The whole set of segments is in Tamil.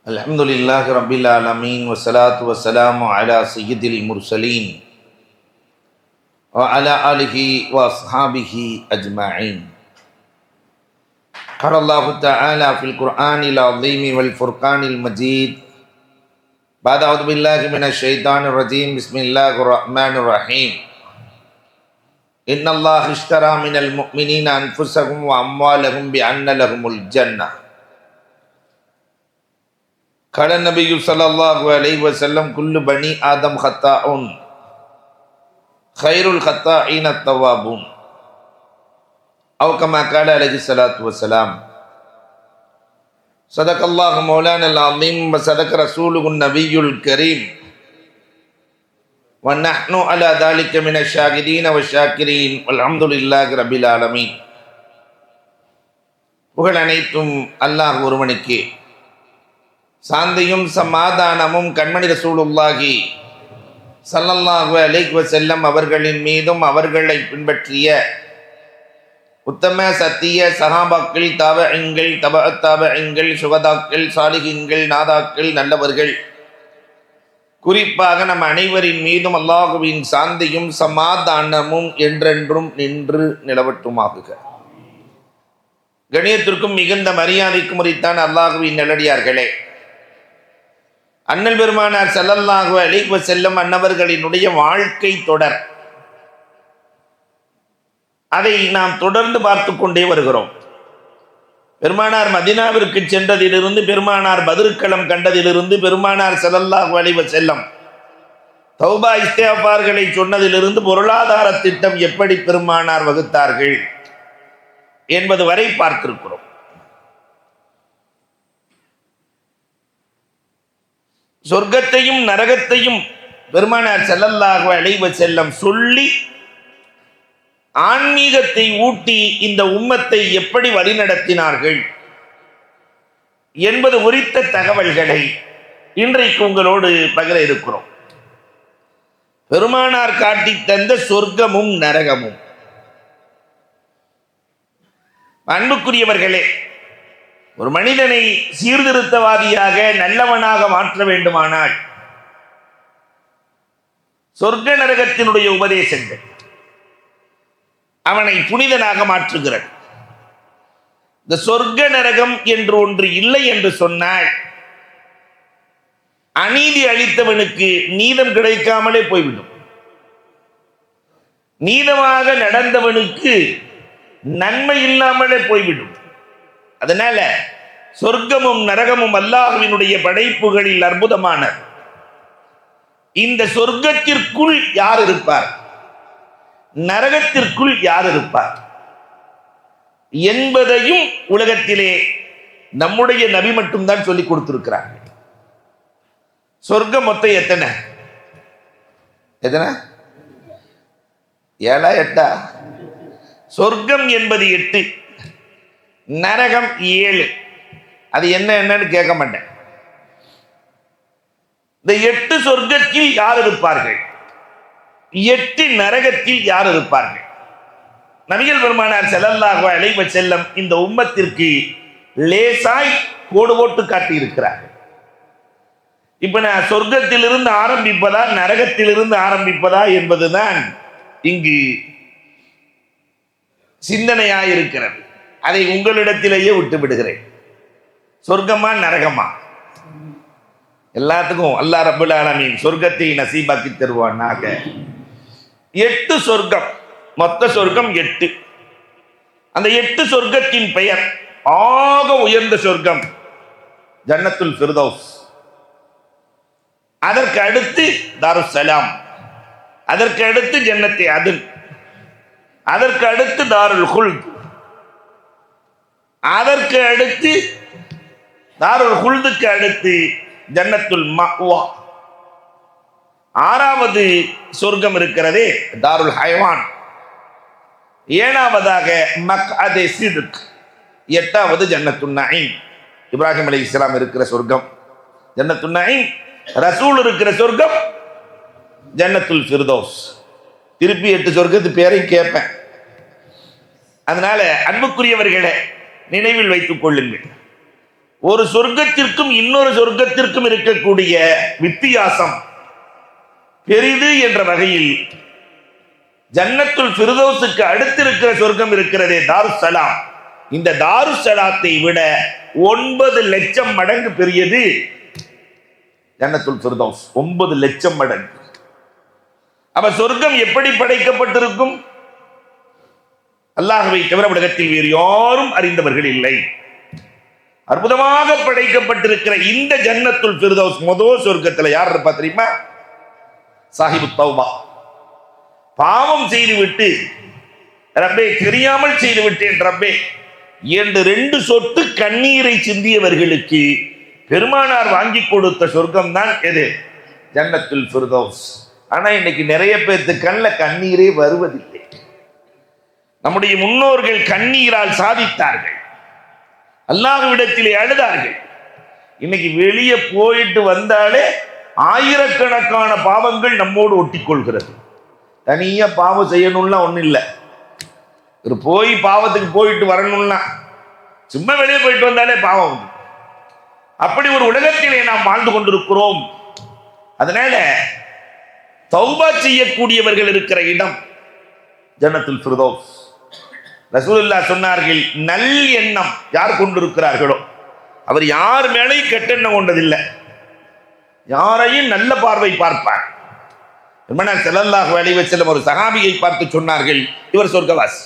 அல்ஹம்துலில்லாஹி ரப்பில் ஆலமீன் வஸ்ஸலாத்து வஸ்ஸலாமு அலா சய்யிதில் முர்சலீன் வ அலா ஆலிஹி வ அஸ்ஹாபிஹி அஜ்மஈன். قال الله تعالى في القرآن العظيم والفرقان المجيد بعد أعوذ بالله من الشيطان الرجيم بسم الله الرحمن الرحيم إن الله اشترى من المؤمنين أنفسهم وأموالهم بأن لهم الجنة. قال النبي صلى الله عليه وسلم كل بني آدم خطاء خير الخطائين التوابون أو كما قال عليه الصلاة والسلام. صدق الله مولانا العظيم وصدق رسوله النبي الكريم ونحن على ذلك من الشاهدين والشاكرين والحمد لله رب العالمين. புகழ் அனைத்தும் அல்லாஹ் ஒருவனுக்கே. சாந்தியும் சமாதானமும் கண்மணி ரசூலுல்லாஹி ஸல்லல்லாஹு அலைஹி வஸல்லம் அவர்களின் மீதும் அவர்களை பின்பற்றிய உத்தம சத்திய சஹாபாக்கள், தாபஈன்கள், தபஅத் தாபஈன்கள், சுஹதாக்கள், சாலிஹீன்கள், நாதாக்கள், நல்லவர்கள், குறிப்பாக நம் அனைவரின் மீதும் அல்லாஹுவின் சாந்தியும் சமாதானமும் என்றென்றும் நின்று நிலவட்டுமாகுக. கணியத்திற்கும் மிகுந்த மரியாதைக்கும் உரித்தான அல்லாஹுவின் நல்லடியார்களே, அண்ணல் பெருமானார் ஸல்லல்லாஹு அலைஹி வஸல்லம் அன்னவர்களினுடைய வாழ்க்கை தொடர், அதை நாம் தொடர்ந்து பார்த்து கொண்டே வருகிறோம். பெருமானார் மதீனாவிற்கு சென்றதிலிருந்து, பெருமானார் பத்ருக்களம் கண்டதிலிருந்து, பெருமானார் ஸல்லல்லாஹு அலைஹி வஸல்லம் தௌபா இஸ்திக்ஃபார்களை சொன்னதிலிருந்து, பொருளாதார திட்டம் எப்படி பெருமானார் வகுத்தார்கள் என்பது வரை பார்த்திருக்கிறோம். சொர்க்கத்தையும் நரகத்தையும் பெருமானார் ஸல்லல்லாஹு அலைஹி வஸல்லம் சொல்லி ஆன்மீகத்தை ஊட்டி இந்த உம்மத்தை எப்படி வழிநடத்தினார்கள் என்பது குறித்த தகவல்களை இன்றைக்கு உங்களோடு பகிர இருக்கிறோம். பெருமானார் காட்டி தந்த சொர்க்கமும் நரகமும். அன்புக்குரியவர்களே, ஒரு மனிதனை சீர்திருத்தவாதியாக நல்லவனாக மாற்ற வேண்டுமானால் சொர்க்க நரகத்தினுடைய உபதேசங்கள் அவனை புனிதனாக மாற்றுகிறது. இந்த சொர்க்க நரகம் என்று ஒன்று இல்லை என்று சொன்னால் அநீதி அளித்தவனுக்கு நீதம் கிடைக்காமலே போய்விடும். நீதமாக நடந்தவனுக்கு நன்மை இல்லாமலே போய்விடும். அதனால சொர்க்கமும் நரகமும் அல்லாஹ்வினுடைய படைப்புகளில் அற்புதமானது. இந்த சொர்க்கத்திற்குள் யார் இருப்பார், நரகத்திற்குள் யார் இருப்பார் என்பதையும் உலகத்திலே நம்முடைய நபி மட்டும்தான் சொல்லிக் கொடுத்திருக்கிறார். சொர்க்கம் மொத்தம் எத்தனை? 7 8? சொர்க்கம் என்பது 8, நரகம் 7. அது என்னன்னு கேட்க மாட்டேன். இந்த 8 சொர்க்கத்தில் யார் இருப்பார்கள், 8 நரகத்தில் யார் இருப்பார்கள்? நபிகள் பெருமானார் ஸல்லல்லாஹு அலைஹி வஸல்லம் இந்த உம்மத்திற்கு லேசாய் கோடு போட்டு காட்டி இருக்கிறார். இப்ப நான் சொர்க்கத்திலிருந்து ஆரம்பிப்பதா நரகத்திலிருந்து ஆரம்பிப்பதா என்பதுதான் இங்கு சிந்தனையாயிருக்கிறது. அதை உங்களிடத்திலேயே விட்டு விடுகிறேன். சொர்க்கமா நரகமா? எல்லாத்துக்கும் அல்லாஹ் ரப்பல் ஆலமீன் சொர்க்கத்தை நசீபாக்கி தருவானாக. 8 சொர்க்கம், மொத்த சொர்க்கம் 8. அந்த 8 சொர்க்கத்தின் பெயர், ஆக உயர்ந்த சொர்க்கம் ஜன்னத்துல் ஃபிர்தௌஸ், அதற்கு அடுத்து தாருஸ் ஸலாம், அதற்கு அடுத்து ஜன்னத்தே அதுன், அதற்கு அடுத்து தாருல் குல்த், அதற்கு அடுத்து தாருல் குல்துக்கு அடுத்து ஜன்னத்துல் மஅவா. 6வது சொர்க்கம் இருக்கிறதே தாருல் ஹைவான். 7வதாக மக்அதே சித்க். 8வது ஜன்னத்துன் நஈம், இப்ராஹிம் அலைஹிஸ்ஸலாம் இருக்கிற சொர்க்கம் ஜன்னத்துன் நஈம். ரசூல் இருக்கிற சொர்க்கம் ஜன்னத்துல் ஃபிர்தௌஸ். திருப்பி 8 சொர்க்கத்து பேரையும் கேட்பேன். அதனால அன்புக்குரியவர்களை நினைவில் வைத்துக் கொள்ளுங்கள். ஒரு சொர்க்கத்திற்கும் இன்னொரு சொர்க்கத்திற்கும் இருக்கக்கூடிய வித்தியாசம் பெரிது என்ற வகையில் ஜன்னத்துல் ஃபிர்தௌஸுக்கு அடுத்து இருக்கிற சொர்க்கம் இருக்கிறதே தாருஸ் ஸலாம், இந்த தாருஸ் ஸலாத்தை விட 9 லட்சம் மடங்கு பெரியது ஜன்னத்துல் ஃபிர்தௌஸ். 9 லட்சம் மடங்கு. அப்ப சொர்க்கம் எப்படி படைக்கப்பட்டிருக்கும்? அல்லாஹ்வை தவிர உலகத்தில் வேறு யாரும் அறிந்தவர்கள் இல்லை. அற்புதமாக படைக்கப்பட்டிருக்கிற இந்த ஜன்னத்துல் ஃபிர்தௌஸ் முதல் சொர்க்கத்தில் யார் இருப்பா தெரியுமா? சாஹிபு தௌபா. பாவம் செய்துவிட்டு ரப்பே தெரியாமல் செய்து விட்டேன் ரப்பே என்று 2 சொட்டு கண்ணீரை சிந்தியவர்களுக்கு பெருமானார் வாங்கி கொடுத்த சொர்க்கம் தான் எது? ஜன்னத்துல் ஃபிர்தௌஸ். ஆனா இன்னைக்கு நிறைய பேருக்கு கண்ணில் கண்ணீரே வருவதில்லை. நம்முடைய முன்னோர்கள் கண்ணீரால் சாதித்தார்கள், அல்லாஹ்விடத்திலே அழுதார்கள். இன்னைக்கு வெளியே போயிட்டு வந்தாலே ஆயிரக்கணக்கான பாவங்கள் நம்மோடு ஒட்டிக்கொள்கிறது. தனியா பாவம் செய்யணும்னா ஒன்றும் இல்லை, ஒரு போய் பாவத்துக்கு போயிட்டு வரணும்னா சும்மா வெளியே போயிட்டு வந்தாலே பாவம். அப்படி ஒரு உலகத்திலே நாம் வாழ்ந்து கொண்டிருக்கிறோம். அதனால தௌபா செய்யக்கூடியவர்கள் இருக்கிற இடம் ஜன்னத்துல் ஃபிர்தௌஸ். ரசூலுல்லாஹ் சொன்னார்கள், நல் எண்ணம் யார் கொண்டிருக்கிறார்களோ அவர் யார் மேலேயும் கெட்டெண்ணம் கொண்டதில்லை, யாரையும் நல்ல பார்வை பார்ப்பார். பெருமானார் ஸல்லல்லாஹு அலைஹி வஸல்லம் ஒரு சஹாபியை பார்த்து சொன்னார்கள், இவர் சொர்க்கவாசி.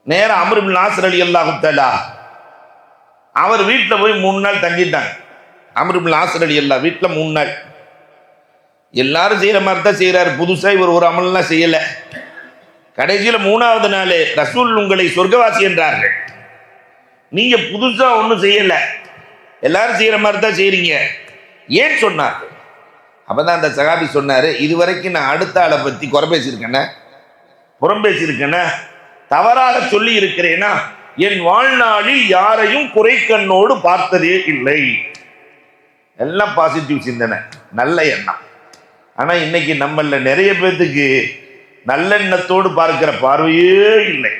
நேரா அம்ர் இப்னு ஆஸ் ரலியல்லாஹு தஆலா அவர் வீட்டில் போய் 3 நாள் தங்கிட்டாங்க. அம்ர் இப்னு ஆஸ் ரலியல்லாஹு வீட்டில் 3 நாள். எல்லாரும் செய்யற மாதிரி தான் செய்யறாரு, புதுசா இவர் ஒரு அமல்லாம் செய்யல. கடைசியில் 3ஆவது நாள் ரசூல் உங்களை சொர்க்கவாசி என்றார்கள். நீங்க புதுசா ஒன்றும் செய்யல, எல்லாரும் செய்யற மாதிரி தான் செய்றீங்க, ஏன் சொன்னார்கள்? அப்பதான் அந்த சகாபி சொன்னாரு, இதுவரைக்கும் நான் அடுத்த ஆளை பத்தி குறை பேசியிருக்கேன்னா, புறம் பேசியிருக்கேன்னா, தவறாக சொல்லி இருக்கிறேனா, என் வாழ்நாளில் யாரையும் குறை கண்ணோடு பார்த்ததே இல்லை. எல்லாம் பாசிட்டிவ் சிந்தனை, நல்ல எண்ணம். ஆனா இன்னைக்கு நம்மள நிறைய பேர்த்துக்கு நல்லெண்ணத்தோடு பார்க்கிற பார்வையே இல்லை.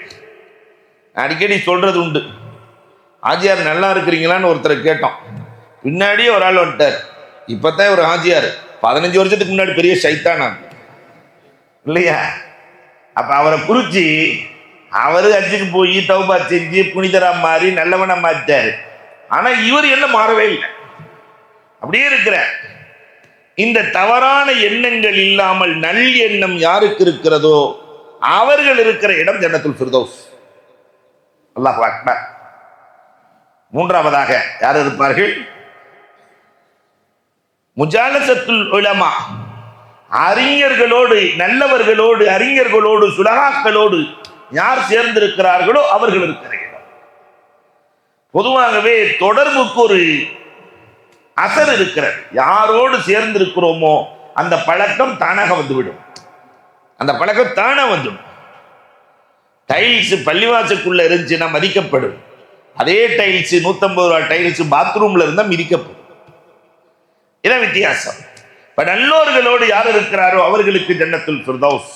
அடிக்கடி சொல்றது உண்டு, ஆஜியார் நல்லா இருக்கிறீங்களான்னு ஒருத்தரை கேட்டோம். பின்னாடியே ஒரு ஆள் வந்துட்டார். இப்பதான் ஒரு ஆஜியார் 15 வருஷத்துக்கு முன்னாடி பெரிய சைத்தானா இல்லையா? அப்ப அவரை குறிச்சு அவரு அஜுக்கு போய் தௌபா செஞ்சு புனிதரா மாறி நல்லவனா மாறிட்டாரு. ஆனா இவர் என்ன மாறவே இல்லை, அப்படியே இருக்கிற. இந்த தவறான எண்ணங்கள் இல்லாமல் நல் எண்ணம் யாருக்கு இருக்கிறதோ அவர்கள் இருக்கிற இடம் ஜன்னத்துல் ஃபிர்தௌஸ். அல்லாஹ் அக்பர். 3ஆவதாக யார் இருப்பார்கள்? முஜாலசத்துல் உலமா, அறிஞர்களோடு, நல்லவர்களோடு, அறிஞர்களோடு, சுலகாக்களோடு யார் சேர்ந்திருக்கிறார்களோ அவர்கள் இருக்கிற இடம். பொதுவாகவே தொடர்புக்கு ஒரு அசர் இருக்கிறது. யாரோடு சேர்ந்திருக்கிறோமோ அந்த பழக்கம் தானாக வந்துவிடும். அந்த பழக்கம் தானா வந்துடும். டைல்ஸ் பள்ளிவாசலுக்குள்ள இருந்துச்சுன்னா மதிக்கப்படும். அதே டைல்ஸ் 150 ரூபாய் டைல்ஸ் பாத்ரூம்ல இருந்தா மிதிக்கப்படும். இதான் வித்தியாசம். இப்ப நல்லோர்களோடு யார் இருக்கிறாரோ அவர்களுக்கு ஜன்னத்துல் ஃபிர்தௌஸ்.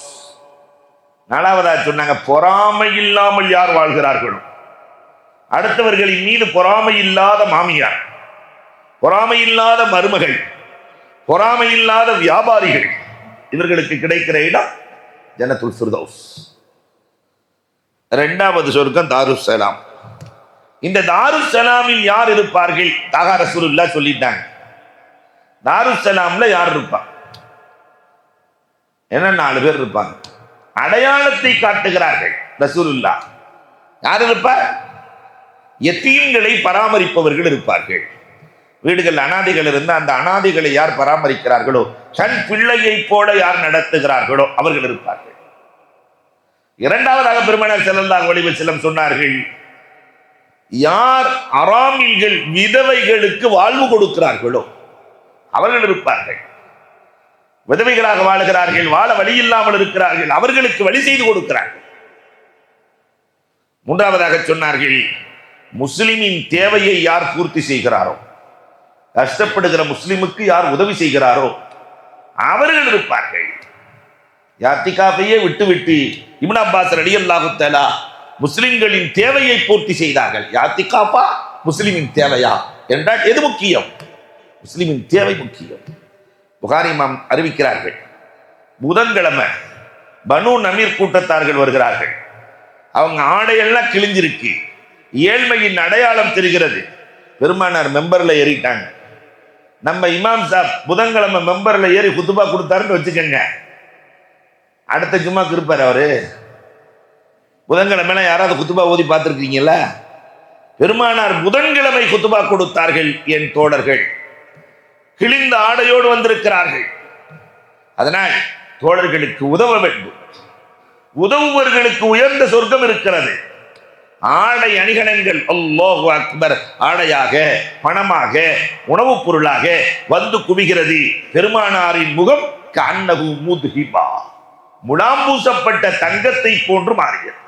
4ஆவதா சொன்னாங்க, பொறாமை இல்லாமல் யார் வாழ்கிறார்களோ, அடுத்தவர்களின் மீது பொறாமை இல்லாத மாமியார், பொறாமை இல்லாத மருமகள், பொறாமை இல்லாத வியாபாரிகள், இவர்களுக்கு கிடைக்கிற இடம் ஜன்னத்துல் ஃபிர்தௌஸ். 2ஆவது சொர்க்கம் தாருஸ் ஸலாம். இந்த தாருஸ் ஸலாமில் யார் இருப்பார்கள்? தாகா ரசூலுல்லாஹ் சொல்லிட்டாங்க. தாருஸ் ஸலாம்ல யார் இருப்பா? என்ன 4 பேர் இருப்பாங்க. அடையாளத்தை காட்டுகிறார்கள் ரசூலுல்லாஹ். யார் இருப்பார்? யத்தீம்களை பராமரிப்பவர்கள் இருப்பார்கள். வீடுகள் அனாதைகள் இருந்து அந்த அனாதைகளை யார் பராமரிக்கிறார்களோ, தன் பிள்ளையை போல யார் நடத்துகிறார்களோ அவர்கள் இருப்பார்கள். 2ஆவதாக பெருமானார் ஸல்லல்லாஹு அலைஹி வஸல்லம் சொன்னார்கள், யார் அராமில்கள் விதவைகளுக்கு வாழ்வு கொடுக்கிறார்களோ அவர்கள் இருப்பார்கள். விதவைகளாக வாழுகிறார்கள், வாழ வழி இல்லாமல் இருக்கிறார்கள், அவர்களுக்கு வழி செய்து கொடுக்கிறார்கள். 3ஆவதாக சொன்னார்கள், முஸ்லிமின் தேவையை யார் பூர்த்தி செய்கிறாரோ, கஷ்டப்படுகிற முஸ்லிமுக்கு யார் உதவி செய்கிறாரோ அவர்கள் இருப்பார்கள். யாத்திகாஃபையே விட்டுவிட்டு இப்னு அப்பாஸ் ரலியல்லாஹு தஆலா முஸ்லிம்களின் தேவையை பூர்த்தி செய்தார்கள். யாத்திகாஃபா முஸ்லிமின் தேவையா என்றால் எது முக்கியம்? முஸ்லிமின் தேவை முக்கியம். புகாரி இமாம் அறிவிக்கிறார்கள், புதன்கிழமை பனு நமீர் கூட்டத்தார்கள் வருகிறார்கள். அவங்க ஆடையெல்லாம் கிழிஞ்சிருக்கு, ஏழ்மையின் அடையாளம் தெரிகிறது. பெருமானார் மெம்பர்ல ஏறிட்டாங்க. நம்ம இமாம் சாப் புதன்கிழமை மெம்பர்ல ஏறி குத்துபா கொடுத்தாருன்னு வச்சுக்கோங்க, அடுத்த ஜும்மாக்கு இருப்பார் அவரு. புதன்கிழமை யாராவது குத்துபா ஓதி பார்த்துருக்கீங்களா? பெருமானார் புதன்கிழமை குத்துபா கொடுத்தார்கள். என் தோழர்கள் கிழிந்த ஆடையோடு வந்திருக்கிறார்கள். அதனால் தோழர்களுக்கு உதவ வேண்டும். உதவுவர்களுக்கு உயர்ந்த சொர்க்கம் இருக்கிறது. ஆடை அணிகலன்கள் அல்லாஹு அக்பர் ஆடையாக, பணமாக, உணவுப் பொருளாக வந்து குவிகிறது. பெருமானாரின் முகம் கஅன்னஹு முத்ஹிபா, முடாம்பூசப்பட்ட தங்கத்தை போன்று மாறுகிறது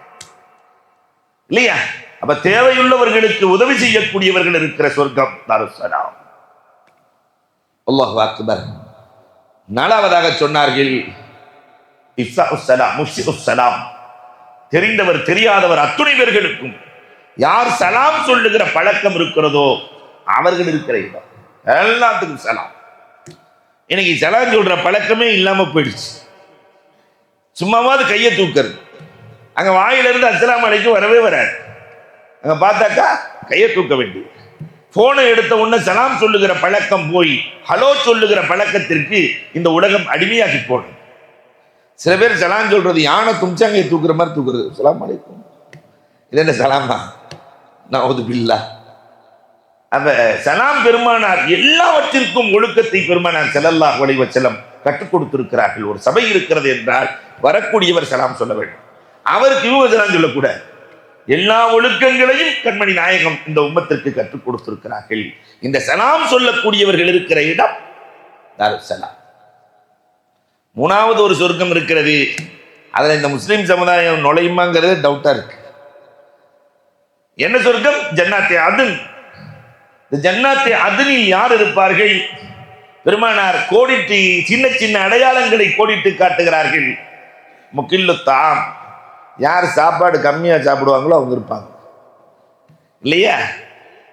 இல்லையா? அப்ப தேவையுள்ளவர்களுக்கு உதவி செய்யக்கூடியவர்கள் இருக்கிற சொர்க்கம் தருசலாம். அல்லாஹு அக்பர். நாலாவதாக சொன்னார்கள், தெரிந்தவர் தெரியாதவர் அத்துணை பேர்களுக்கும் யார் சலாம் சொல்லுகிற பழக்கம் இருக்கிறதோ அவர்கள் இருக்கிற இடம் எல்லாத்துக்கும் சலாம். இன்னைக்கு சலாம் சொல்ற பழக்கமே இல்லாம போயிடுச்சு. சும்மாவது கையை தூக்கிறது. அங்க வாயிலிருந்து அஸ்ஸலாமு அலைக்கும் வரவே வராது. அங்க பார்த்தாக்கா கையை தூக்க வேண்டியது. போனை எடுத்த உடனே சலாம் சொல்லுகிற பழக்கம் போய் ஹலோ சொல்லுகிற பழக்கத்திற்கு இந்த உலகம் அடிமையாக்கி போனது. சில பேர் சலாம் சொல்றது யானை தும்சாங்க தூக்குற மாதிரி தூக்குறது. சலாம் அலைக்கும், இது என்ன சலாமா? நவுது பில்லா. அப்ப சலாம் பெருமானார் எல்லாவற்றிற்கும் ஒழுக்கத்தை பெருமானார் ஸல்லல்லாஹு அலைஹி வஸல்லம் கற்றுக் கொடுத்திருக்கிறார்கள். ஒரு சபை இருக்கிறது என்றால் வரக்கூடியவர் சலாம் சொல்ல வேண்டும். அவருக்கு இவங்க சலாம் சொல்லக்கூடாது. எல்லா ஒழுக்கங்களையும் கண்மணி நாயகம் இந்த உம்மத்திற்கு கற்றுக் கொடுத்திருக்கிறார்கள். இந்த சலாம் சொல்லக்கூடியவர்கள் இருக்கிற இடம் தருசலாம். மூணாவது ஒரு சொர்க்கம் இருக்கிறது. அதுல இந்த முஸ்லிம் சமுதாயம் நுழையுமாங்கிறது டவுட்டா இருக்கு. என்ன சொர்க்கம்? ஜன்னாத்தே அதுன். இந்த ஜன்னாத்தே அதுனில் யார் இருப்பார்கள்? பெருமானார் கோடிட்டு சின்ன சின்ன அடையாளங்களை கோடிட்டு காட்டுகிறார்கள். முக்கில்லு தாம், யார் சாப்பாடு கம்மியா சாப்பிடுவாங்களோ அவங்க இருப்பாங்க இல்லையா?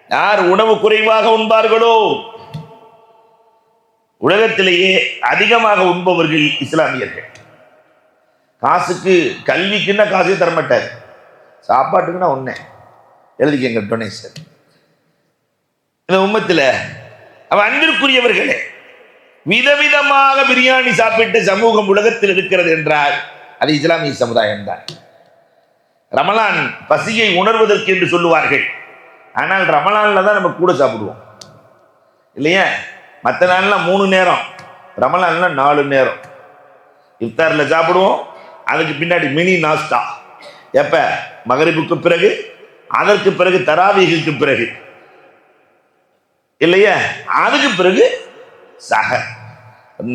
யார் உணவு குறைவாக உண்பார்களோ, உலகத்திலேயே அதிகமாக உண்பவர்கள் இஸ்லாமியர்கள். காசுக்கு, கல்விக்குன்னா காசே தரமாட்டார், சாப்பாட்டுக்குன்னா ஒன்னே எழுதிக்கங்க டொனேஷன். இந்த உம்மத்தில் அவன் அன்பிற்குரியவர்களே, விதவிதமாக பிரியாணி சாப்பிட்ட சமூகம் உலகத்தில் இருக்கிறது என்றால் அது இஸ்லாமிய சமுதாயம் தான். ரமலான் பசியை உணர்வதற்கு என்று சொல்லுவார்கள். ஆனால் ரமலான்ல தான் நம்ம கூட சாப்பிடுவோம் இல்லையா? மற்ற நாள்ல 3 நேரம், ரமலான்ல 4 நேரம். இஃப்தார்ல சாப்பிடுவோம், அதுக்கு பின்னாடி மினி நாஸ்டா. எப்ப? மகரிபுக்கு பிறகு, அதற்கு பிறகு தராவீஹுக்கு பிறகு இல்லையா? அதுக்கு பிறகு சஹர்.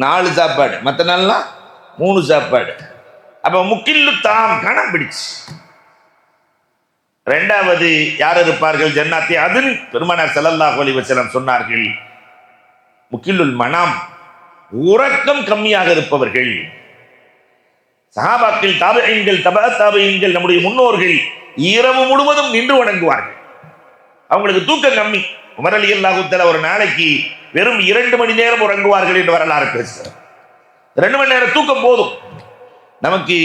4 சாப்பாடு, மற்ற நாள்லாம் 3 சாப்பாடு. அப்ப முக்கில்லு தாம் காணாம பிடிச்சு. இரண்டாவது யார் இருப்பார்கள்? ஜன்னாத்தி அதுன். பெருமானார் ஸல்லல்லாஹு அலைஹி வஸல்லம் சொன்னார்கள், முக்கில்லுல் மனாம், உறக்கம் கம்மியாக இருப்பவர்கள். சஹாபாக்கள், தாபிஈன்கள், தபா தாபிஈன்கள், நம்முடைய முன்னோர்கள் இரவு முழுவதும் நின்று வணங்குவார்கள். அவங்களுக்கு தூக்கம் கம்மி. உமர் ரலியல்லாஹு தஆலா ஒரு நாளைக்கு வெறும் 2 மணி நேரம் உறங்குவார்கள் என்று வரலாறு பேசுகிறார். 2 மணி நேரம் தூக்கம் போதும். நமக்கு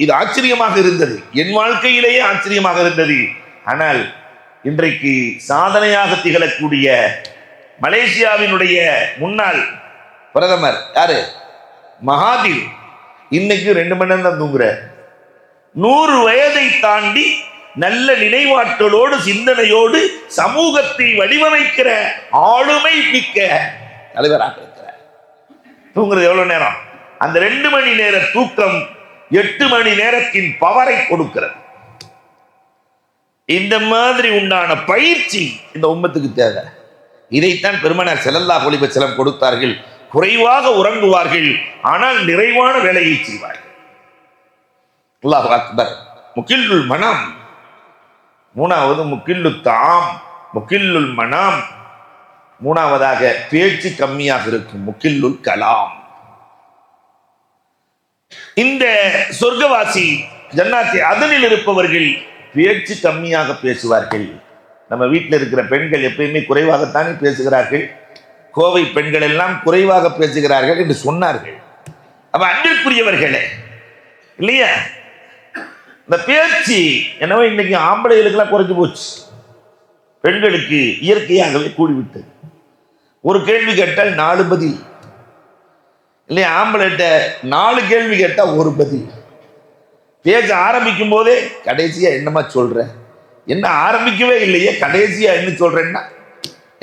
இது ஆச்சரியமாக இருந்தது, என் வாழ்க்கையிலேயே ஆச்சரியமாக இருந்தது. ஆனால் இன்றைக்கு சாதனையாக திகழக்கூடிய மலேசியாவினுடைய முன்னாள் பிரதமர் யாரு? மகாதீர். இன்னைக்கு 2 மணி நேரம் தான் தூங்குற. 100 வயதை தாண்டி நல்ல நினைவாற்றலோடு, சிந்தனையோடு சமூகத்தை வடிவமைக்கிற ஆளுமை மிக்க தலைவராக இருக்கிறார். தூங்குறது எவ்வளவு நேரம்? அந்த 2 மணி நேர தூக்கம் 8 மணி நேரத்தின் பவரை கொடுக்கிறது. இந்த மாதிரி உண்டான பயிற்சி இந்த உம்மத்துக்கு தேவை. இதைத்தான் பெருமானார் ஸல்லல்லாஹு அலைஹி வஸல்லம் கொடுத்தார்கள். குறைவாக உறங்குவார்கள், ஆனால் நிறைவான வேலையை செய்வார்கள். அல்லாஹு அக்பர். முக்கில்லுல் மனாம். மூணாவது முக்கில்லு தாம், முக்கில்லுல் மனாம். மூணாவதாக பேச்சு கம்மியாக இருக்கும், முக்கில்லுல் கலாம். இந்த சொர்க்கவாசி ஜன்னாத்தி அதனில் இருப்பவர்கள் பேச்சு கம்மியாக பேசுவார்கள். நம்ம வீட்டில் இருக்கிற பெண்கள் எப்பயுமே குறைவாகத்தானே பேசுகிறார்கள், கோவை பெண்கள் எல்லாம் குறைவாக பேசுகிறார்கள் என்று சொன்னார்கள். அப்ப அன்பிற்குரியவர்களே இல்லையா, இந்த பேச்சு என்னவோ இன்னைக்கு ஆம்பளைகளுக்கெல்லாம் குறைஞ்சு போச்சு, பெண்களுக்கு இயற்கையாகவே கூடிவிட்டது. ஒரு கேள்வி கேட்டால் 4 பதில் இல்லையா, ஆம்பளைட்ட 4 கேள்வி கேட்டால் 1 பதில். பேச ஆரம்பிக்கும் போதே கடைசியா என்னமா சொல்ற, என்ன ஆரம்பிக்கவே இல்லையே கடைசியா என்ன சொல்றேன்னா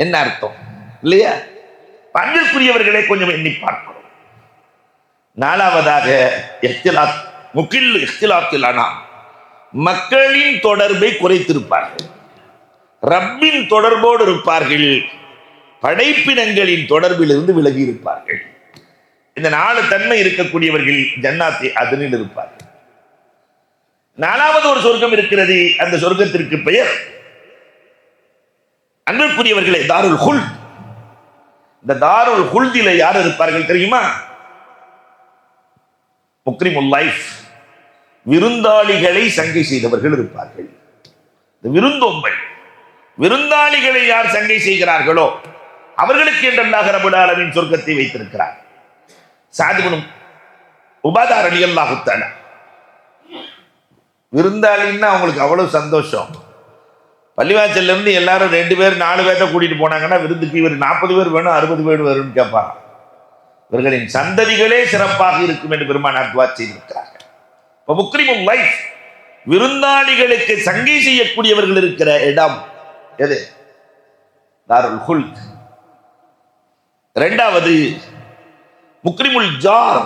என்ன அர்த்தம் இல்லையா? அன்பிற்குரியவர்களே கொஞ்சம் எண்ணி பார்க்கிறோம். 4வதாக மக்களின் தொடர்பை குறைத்திருப்பார்கள், ரப்பின் தொடர்போடு இருப்பார்கள், படைப்பினங்களின் தொடர்பில் இருந்து விலகி இருப்பார்கள். இந்த 4 தன்மை இருக்கக்கூடியவர்கள் ஜன்னாத்தி அதனில் இருப்பார்கள். 4வது ஒரு சொர்க்கம் இருக்கிறது, அந்த சொர்க்கத்திற்கு பெயர் அன்பிற்குரியவர்களே தாருல் ஹுல்த். இந்த தாருல் ஹுல்திலே யார் இருப்பார்கள் தெரியுமா? முக்ரிமுல் லைஃப், விருந்தாளிகளை சங்கை செய்தவர்கள் இருப்பார்கள். இந்த விருந்தோம்பல், விருந்தாளிகளை யார் சங்கை செய்கிறார்களோ அவர்களுக்கு என்று அல்லாஹ் ரப்பல் ஆலமீன் சொர்க்கத்தை வைத்திருக்கிறார். சஅத் இப்னு உபாதா ரலியல்லாஹு தஆலா விருந்தாளின்னா அவங்களுக்கு அவ்வளவு சந்தோஷம். பள்ளிவாசல்ல இருந்து எல்லாரும் 2 பேர் 4 பேர்த்த கூட்டிட்டு போனாங்கன்னா விருந்துக்கு இவர் 40 பேர் வேணும் 60 பேர் வேணும்னு கேட்பாங்க. இவர்களின் சந்ததிகளே சிறப்பாக இருக்கும் என்று பெருமானார் துஆ செய்திருக்கிறார்கள். இப்ப முக்ரிமுல் லைஃப், விருந்தாளிகளுக்கு சங்கை செய்யக்கூடியவர்கள் இருக்கிற இடம் எது? தாருல் ஹுல்த். 2வது முக்ரிமுல் ஜார்,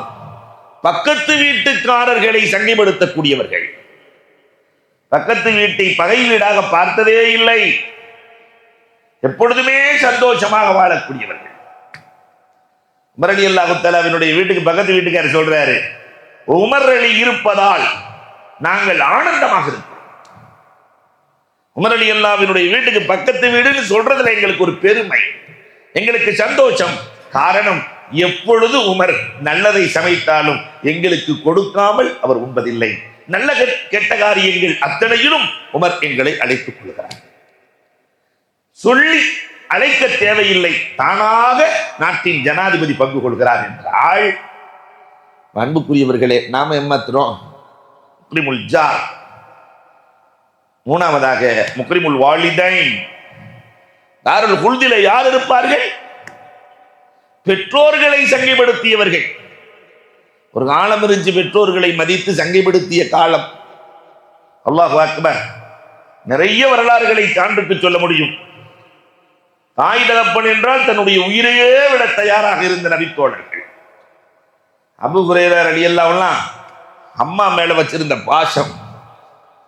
பக்கத்து வீட்டுக்காரர்களை சங்கைப்படுத்தக்கூடியவர்கள். பக்கத்து வீட்டை பகை வீடாக பார்த்ததே இல்லை, எப்பொழுதுமே சந்தோஷமாக வாழக்கூடியவர்கள். உமர் ரலியல்லாஹு தஆலாவினுடைய வீட்டுக்கு பக்கத்து வீட்டுக்காரர் சொல்றாரு, உமர் அலி இருப்பதால் நாங்கள் ஆனந்தமாக இருக்கிறோம். உமர் ரலியல்லாஹுவினுடைய வீட்டுக்கு பக்கத்து வீடுன்னு சொல்றதுல எங்களுக்கு ஒரு பெருமை, எங்களுக்கு சந்தோஷம். காரணம், எப்பொழுது உமர் நல்லதை சமைத்தாலும் எங்களுக்கு கொடுக்காமல் அவர் உண்பதில்லை. நல்ல கெட்ட காரியங்கள் அத்தனையிலும் உமர் எங்களை அழைத்துக் கொள்கிறார். சொல்லி அழைக்க தேவையில்லை, தானாக நாட்டின் ஜனாதிபதி பங்கு கொள்கிறார் என்றால், அன்புக்குரியவர்களே நாம ஏமாத்துறோம். முக்ரிமுல் ஜார். 3வதாக முக்ரிமுல் வாலிதைன். தாருல் ஹுல்திலே யார் இருப்பார்கள்? பெற்றோர்களை சங்கைப்படுத்தியவர்கள். ஒரு காலம் இருந்துச்சு பெற்றோர்களை மதித்து சங்கைப்படுத்திய காலம். அல்லாஹு அக்பர். நிறைய வரலாறுகளை சான்றுக்கு சொல்ல முடியும். தாய் தகப்பன் என்றால் தன்னுடைய உயிரையே விட தயாராக இருந்த நபித்தோழர்கள். அபூ ஹுரைரா ரலியல்லாஹு அன்ஹு அம்மா மேல வச்சிருந்த பாசம்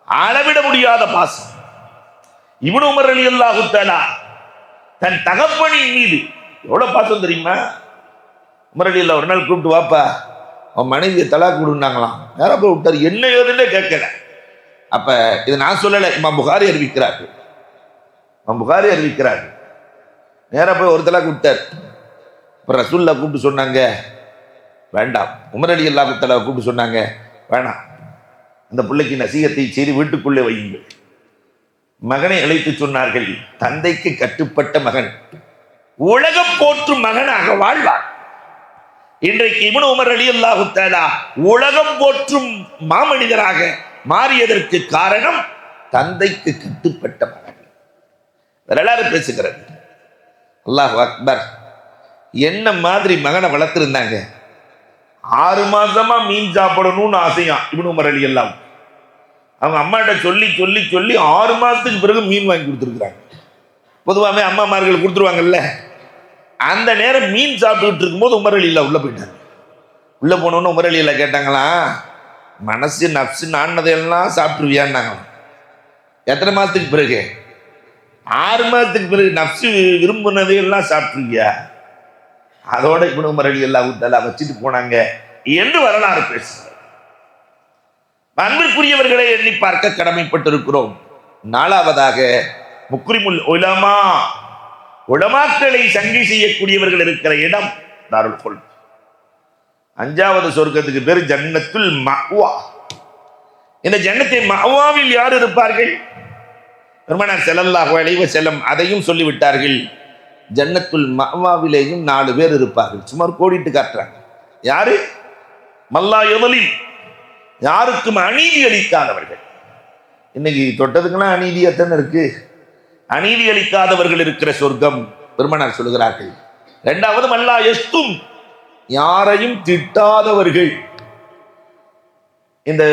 அளவிட முடியாத பாசம். இப்னு உமர் ரலியல்லாஹு தஆலா தன் தகப்பனின் மீது எவ்வளவு பாசம் தெரியுமா? உமர் ரலியல்லாஹு ஒரு நாள் கூப்பிட்டு, வாப்பா அவன் மனைவியை தலாக் கொடுனாங்களாம். யாரா போய் விட்டார், என்ன ஏதுன்னே கேட்கல. அப்ப இது நான் சொல்லலை, இமாம் புகாரி அறிவிக்கிறார்கள். நேரா போய் ஒரு தலாக் விட்டார். அப்புறம் ரசூலுல்லாஹ் கூப்பிட்டு சொன்னாங்க வேண்டாம். உமர் ரலியல்லாஹு தஆலா கூப்பிட்டு சொன்னாங்க வேணாம், அந்த பிள்ளைக்கு நசீகத்தை செய்து வீட்டுக்குள்ளே வையுங்கள். மகனை அழைத்து சொன்னார்கள், தந்தைக்கு கட்டுப்பட்ட மகன் உலகம் போற்றும் மகனாக வாழ்வார். இன்றைக்கு இப்னு உமர் ரலியல்லாஹு தஆலா உலகம் போற்றும் மாமனிதராக மாறியதற்கு காரணம் தந்தைக்கு கட்டுப்பட்ட மகன். வரலாறு பேசுகிறது. அல்லாஹு அக்பர். என்ன மாதிரி மகனை வளர்த்திருந்தாங்க. 6 மாசமா மீன் சாப்பிடணும்னு ஆசையா இப்னு உமர் ரலியல்லாஹு. அவங்க அம்மாட்ட சொல்லி சொல்லி சொல்லி 6 மாசத்துக்கு பிறகு மீன் வாங்கி கொடுத்துருக்குறாங்க. பொதுவாகவே அம்மாமார்கள் கொடுத்துருவாங்கல்ல. அந்த நேரம் மீன் சாப்பிட்டுக்கிட்டு இருக்கும்போது உமர் ரலியல்லாஹு உள்ள போயிட்டாங்க. உள்ள போனோன்னு உமர் ரலியல்லாஹு கேட்டாங்களா, மனசு நப்சு நானதையெல்லாம் சாப்பிட்டுருவியான்னாங்களாம். எத்தனை மாசத்துக்கு பிறகு? 6 மாசத்துக்கு பிறகு நப்சு விரும்பினதையெல்லாம் சாப்பிட்டுருவியா? அதோட இப்னு உமர் ரலியல்லாஹு தஆலா வச்சுட்டு போனாங்க என்று வரலாறு பேசுகிறார். அன்பிற்குரியவர்களை எண்ணி பார்க்க கடமைப்பட்டிருக்கிறோம். 4வதாக முக்ரிமுல் உலமா, உலமாக்களை சங்கை செய்யக்கூடியவர்கள் இருக்கிற இடம் தாருல் ஹுல்த். 5வது சொர்க்கத்துக்கு பேர் ஜன்னத்துல் மஅவா. இந்த ஜன்னத்தை மஅவாவில் யார் இருப்பார்கள்? பெருமானார் ஸல்லல்லாஹு அலைஹி வஸல்லம் அதையும் சொல்லிவிட்டார்கள். ஜன்னத்துல் மஅவாவிலேயும் 4 பேர் இருப்பார்கள். சுமார் கோடிட்டு காட்டுறாங்க. யாரு? மல்லா யதலிம், யாருக்கும் அநீதி அளிக்காதவர்கள். இன்னைக்கு தொட்டதுக்கெல்லாம் அநீதியத்தனை இருக்கு. அநீதி அளிக்காதவர்கள் இருக்கிற சொர்க்கம் பெருமானார் சொல்லுகிறார்கள். இரண்டாவது மல்லா யஸ்தும், யாரையும் திட்டாதவர்கள். இந்த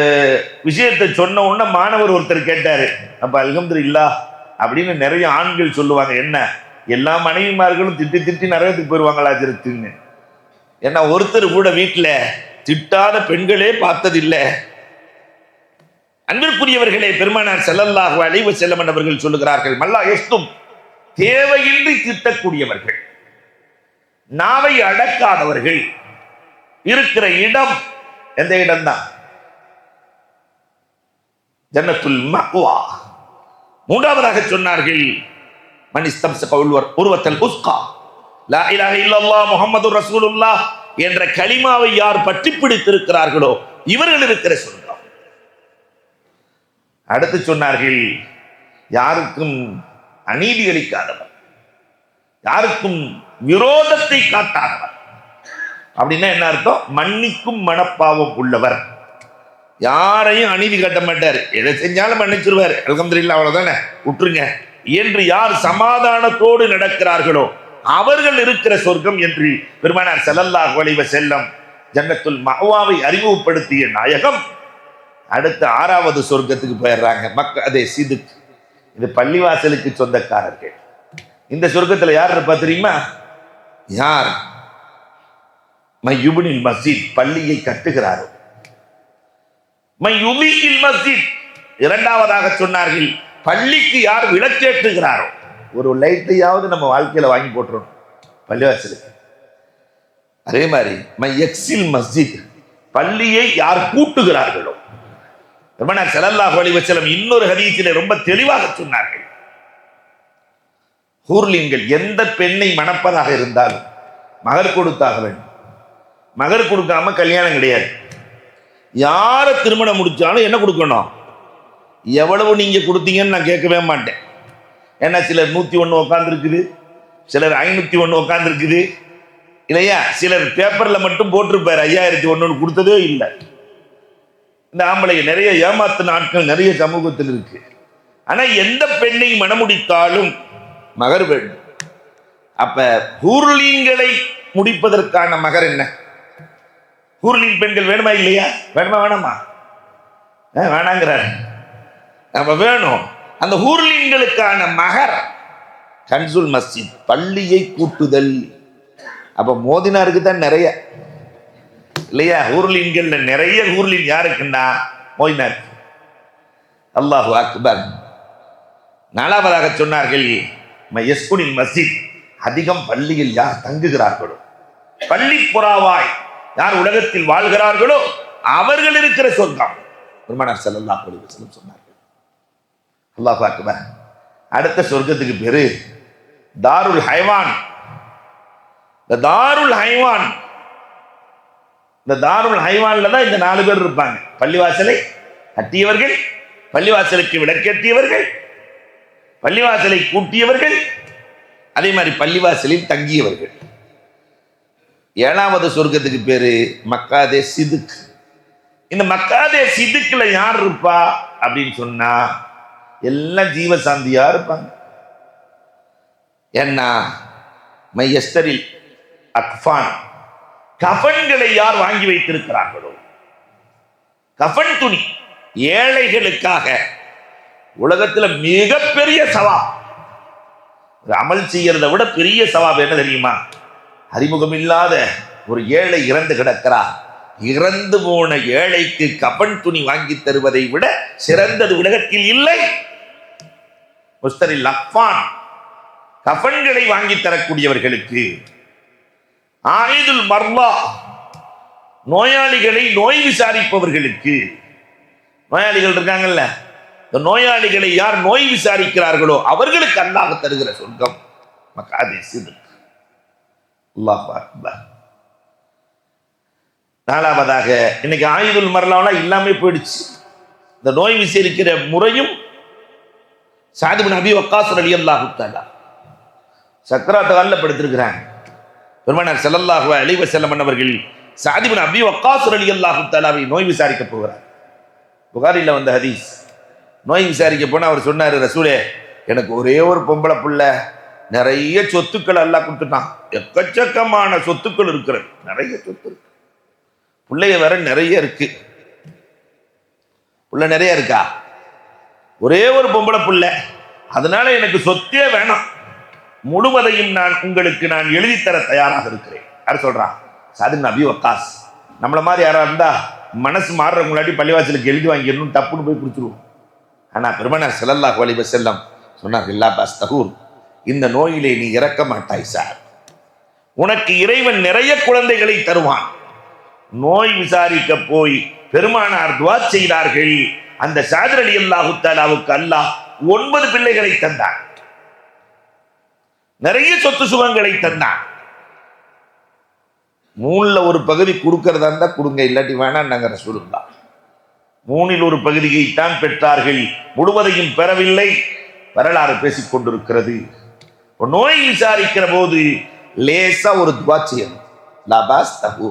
விஷயத்தை சொன்ன உடனே மாணவர் ஒருத்தர் கேட்டாரு, அப்ப அல்ஹம்துலில்லாஹ் அப்படின்னு நிறைய ஆண்கள் சொல்லுவாங்க, என்ன எல்லா மனைவிமார்களும் திட்டி திட்டி நரகத்துக்கு போயிருவாங்களா திருத்துன்னு. ஏன்னா ஒருத்தர் கூட வீட்டுல திட்டாத பெண்களே பார்த்ததில்லை. அன்பிற்குரியவர்களே, பெருமானார் ஸல்லல்லாஹு அலைஹி வஸல்லம் அவர்கள் சொல்லுகிறார்கள், மல்லா யஸ்தும், தேவையின்றி திட்டக்கூடியவர்கள், நாவை அடக்காதவர்கள் இருக்கிற இடம் எந்த இடம்தான்? ஜன்னத்துல் மஅவா. மூன்றாவதாக சொன்னார்கள், மன் இஸ்தம்ஸக உர்வத்தல் உஸ்கா லா இலாஹ இல்லல்லாஹ் முஹம்மதுர் ரசூலுல்லாஹ் என்ற கலிமாவை யார் பற்றி பிடித்திருக்கிறார்களோ இவர்கள் இருக்கிற சொர்க்கம். அடுத்து சொன்னார்கள், யாருக்கும் அநீதி அளிக்காதவர், யாருக்கும் விரோதத்தை காட்டாதவர். அப்படின்னா என்ன அர்த்தம்? மன்னிக்கும் மனப்பாவம் உள்ளவர், யாரையும் அநீதி காட்ட மாட்டார், எதை செஞ்சாலும் மன்னிச்சிருவார், அல்ஹம்துலில்லாஹ் அவ்வளவுதானே விட்டுருங்க என்று யார் சமாதானத்தோடு நடக்கிறார்களோ அவர்கள் இருக்கிற சொர்க்கம் என்று பெருமானார் ஸல்லல்லாஹு அலைஹி வஸல்லம் ஜன்னத்துல் மஅவாவை அறிமுகப்படுத்திய நாயகம் அடுத்த 6வது சொர்க்கத்துக்கு போயிடுறாங்க. மக்கதே சிதுக், இது பள்ளிவாசலுக்கு சொந்தக்காரர்கள். இந்த சொர்க்கத்தில் யார் இருப்பா தெரியுமா? யார் மையுபனில் மஸ்ஜித், பள்ளியை கட்டுகிறாரோ, மையுமில் மஸ்ஜித், இரண்டாவதாக சொன்னார்கள், பள்ளிக்கு யார் விளக்கேற்றுகிறாரோ. ஒரு லைட்டையாவது நம்ம வாழ்க்கையில வாங்கி போட்டுறோம் பள்ளிவாசலுக்கு. அதே மாதிரி மையக்ஸில் மஸ்ஜித், பள்ளியை யார் கூட்டுகிறார்களோ. பெருமானார் ஸல்லல்லாஹு அலைஹி வஸல்லம் இன்னொரு ஹதீஸிலே ரொம்ப தெளிவாக சொன்னார்கள், ஹூர்லின்கள் எந்த பெண்ணை மணப்பதாக இருந்தாலும் மகர் கொடுத்தாக வேண்டும். மகர் கொடுக்காம கல்யாணம் கிடையாது. யார திருமணம் முடிச்சாலும் என்ன கொடுக்கணும்? எவ்வளவு நீங்க கொடுத்தீங்கன்னு நான் கேட்கவே மாட்டேன். ஏன்னா சிலர் 101 உட்காந்துருக்குது, சிலர் 501 உட்காந்துருக்குது இல்லையா? சிலர் பேப்பர்ல மட்டும் போட்டிருப்பாரு 5001 கொடுத்ததே இல்லை. இந்த ஆம்பளை நிறைய ஏமாத்து நாட்கள் நிறைய சமூகத்தில் இருக்கு. ஆனா எந்த பெண்ணை மணமுடித்தாலும் மகர் வேண்டும். அப்ப ஹூர்லீன்களை முடிப்பதற்கான மகர் என்ன? ஹூர்லீன் பெண்கள் வேணுமா இல்லையா? வேணுமா வேணாமா? வேணாங்கிறார். அப்ப வேணும். அந்த ஹூர்லீன்களுக்கான மகர் கன்சுல் மஸ்ஜித், பள்ளியை கூட்டுதல். அப்ப மோதினாருக்கு தான் நிறைய இல்லையா? ஹூர்லீன்கள் நிறைய ஹூர்லீன் யாருக்குன்னா மோதினார். அல்லாஹு அக்பர். 4வதாக சொன்னார்கள், யஸ்குனில் மஸ்ஜித், அதிகம் பள்ளியில் யார் தங்குகிறார்களோ, பள்ளி புறாவாய் யார் உலகத்தில் வாழ்கிறார்களோ அவர்கள் இருக்கிற சொர்க்கம் பெருமானார் ஸல்லல்லாஹு அலைஹி வஸல்லம் சொன்னார்கள். அல்லாஹு அக்பர். அடுத்த சொர்க்கத்துக்கு பேரு தாருல் ஹைவான். இந்த தாருல் ஹைவான், இந்த தாருல் ஹைவான்ல தான் இந்த 4 பேர் இருப்பாங்க. பள்ளிவாசலை கட்டியவர்கள், பள்ளிவாசலுக்கு விளக்கேற்றியவர்கள், பள்ளிவாசலை கூட்டியவர்கள், அதே மாதிரி பள்ளிவாசலில் தங்கியவர்கள். 7வது சொர்க்கத்துக்கு பேரு மக்காதே சிதுக். இந்த மக்காதே சிதுக்குல யார் இருப்பா அப்படின்னு சொன்னா எல்லாம் ஜீவசாந்தியா இருப்பாங்க. என்ன? மையஸ்தரில் அக்ஃபான், கஃபன்களை யார் வாங்கி வைத்திருக்கிறார்களோ, கஃபன் துணி ஏழைகளுக்காக உலகத்துல மிகப்பெரிய சவாப். அமல் செய்யறதை விட பெரிய சவாப் என்ன தெரியுமா? அறிமுகம் இல்லாத ஒரு ஏழை இறந்து கிடக்கிறார், இறந்து போன ஏழைக்கு கஃபன் துணி வாங்கி தருவதை விட சிறந்தது உலகத்தில் இல்லை. முஸ்தரில் அக்ஃபான், கஃபன்களை வாங்கி தரக்கூடியவர்களுக்கு. ஆயிதுல் மர்லா, நோயாளிகளை நோய் விசாரிப்பவர்களுக்கு. நோயாளிகள் இருக்காங்கல்ல, இந்த நோயாளிகளை யார் நோய் விசாரிக்கிறார்களோ அவர்களுக்கு அல்லாஹ் தருகிற சொர்க்கம் மக்காதே சிதுக். அல்லாஹ் அக்பர். 4வதாக இன்னைக்கு ஆயுதுல் மர்லாவெல்லாம் இல்லாம போயிடுச்சு. இந்த நோய் விசாரிக்கிற முறையும் சஅத் இப்னு அபீ வக்காஸ் ரலியல்லாஹு தஆலா சக்ராத் கால்ல படுத்திருக்கிறாங்க. பெருமானார் ஸல்லல்லாஹு அலைஹி வஸல்லம் அவர்கள் சஅத் இப்னு அபீ வக்காஸ் ரலியல்லாஹு தஆலாவை நோய் விசாரிக்க போகிறார். புகாரில வந்த ஹதீஸ். நோய் விசாரிக்க போனா அவர் சொன்னாரு, ரசூலே எனக்கு ஒரே ஒரு பொம்பளை புள்ள, நிறைய சொத்துக்கள் எல்லாம் கொடுத்துட்டான், எக்கச்சக்கமான சொத்துக்கள் இருக்கிறது, நிறைய சொத்து இருக்கு, பிள்ளைய வேற நிறைய இருக்கு. புள்ள நிறைய இருக்கா? ஒரே ஒரு பொம்பளை புள்ள, அதனால எனக்கு சொத்தே வேணாம், முழுவதையும் உங்களுக்கு நான் எழுதித்தர தயாராக இருக்கிறேன். யார் சொல்றான்? சஅத் இப்னு அபீ வக்காஸ். நம்மள மாதிரி யாரா இருந்தா மனசு மாறுற முன்னாடி பள்ளிவாசலுக்கு எழுதி வாங்கிடணும், தப்புன்னு போய் பிடிச்சிருவோம். ஆனா பெருமானார் ஸல்லல்லாஹு அலைஹி வஸல்லம் சொன்னார், இல்லா பஸ்தகூர், இந்த நோயிலே நீ இறக்க மாட்டாய் சார், உனக்கு இறைவன் நிறைய குழந்தைகளை தருவான். நோய் விசாரிக்க போய் பெருமானார் துஆ செய்தார்கள். அந்த சஅத் ரலியல்லாஹு தஆலாவுக்கு அல்லாஹ் 9 பிள்ளைகளை தந்தான், நிறைய சொத்து சுகங்களை தந்தான். 3ல் ஒரு பகுதி கொடுக்கறதா இருந்தா கொடுங்க, இல்லாட்டி வேணாம் நாங்க ரசூலுல்லாஹ். 3ல் ஒரு பகுதியை தான் பெற்றார்கள், முழுவதையும் பெறவில்லை. வரலாறு பேசிக் கொண்டிருக்கிறது. நோய் விசாரிக்கிற போது லேசா ஒரு துஆ செய்யணும், லாபாஸ் தஹு,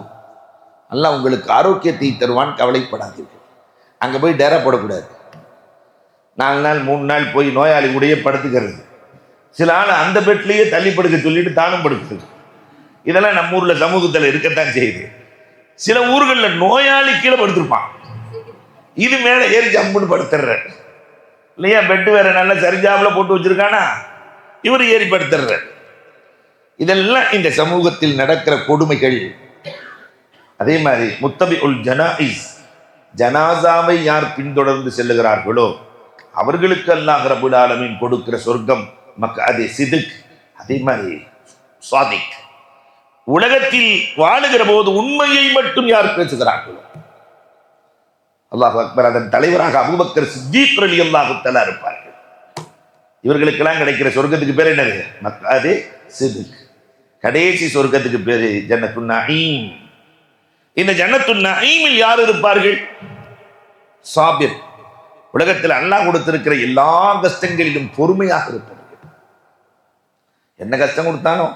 அல்லாஹ் உங்களுக்கு ஆரோக்கியத்தை தருவான், கவலைப்படாதீர்கள். அங்க போய் டேரா போடக்கூடாது. 4 நாள் 3 நாள் போய் நோயாளி கூடயே படுத்துக்கிறது, சில ஆள் அந்த பெட்லேயே தள்ளி படுக்க சொல்லிட்டு தானும் படுக்கிறது. இதெல்லாம் நம்ம ஊர்ல சமூகத்தில் இருக்கத்தான் செய்யுது. சில ஊர்களில் நோயாளி கீழே படுத்திருப்பான், இது மேல ஏறி ஜம்புன்னு படுத்துற இல்லையா, பெட்டு வேற நல்லா சரிஜாப்புல போட்டு வச்சிருக்கானா, இவர் ஏறி படுத்துற. இதெல்லாம் இந்த சமூகத்தில் நடக்கிற கொடுமைகள். அதே மாதிரி முத்தபிஉல் ஜனாயிஸ், ஜனாசாவை யார் பின்தொடர்ந்து செல்லுகிறார்களோ அவர்களுக்கு அல்லாஹ் ரப்பல் ஆலமீன் கொடுக்கிற சொர்க்கம் மக்அதே சிதுக். அதே மாதிரி சாதிக், உலகத்தில் வாழுகிற போது உண்மையை மட்டும் யார் பேசுகிறார்களோ, அல்லாஹ் அக்பர், அதன் தலைவராக அபூபக்கர் சித்தீக் ரலியல்லாஹு தஆலா இருப்பார்கள். இவர்களுக்கெல்லாம் கிடைக்கிற சொர்க்கத்துக்கு பேர் என்னது? மக்அதே சிதுக். கடைசி சொர்க்கத்துக்கு பேரு ஜன்னத்துன் நஈம். இந்த ஜன்னத்துன் நஈமில் யார் இருப்பார்கள்? சாபிர், உலகத்தில் அல்லாஹ் கொடுத்திருக்கிற எல்லா கஷ்டங்களிலும் பொறுமையாக இருப்பார்கள். என்ன கஷ்டம் கொடுத்தானோ